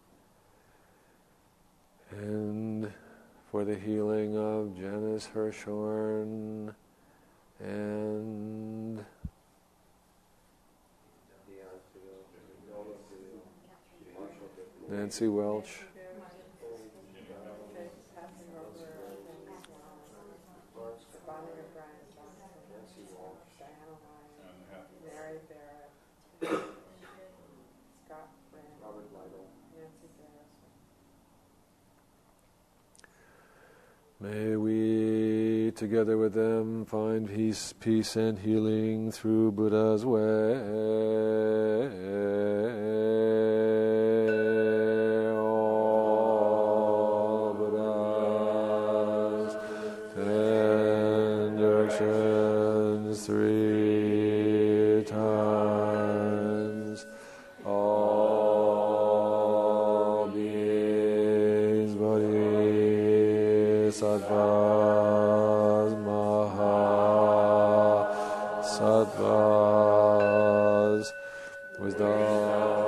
and for the healing of Janice Hirshhorn and Nancy Welch. May we, together with them, find peace and healing through Buddha's way. All Buddha's 10 directions 3 times. All beings, Bodhisattvas, Mahasattvas, wisdom.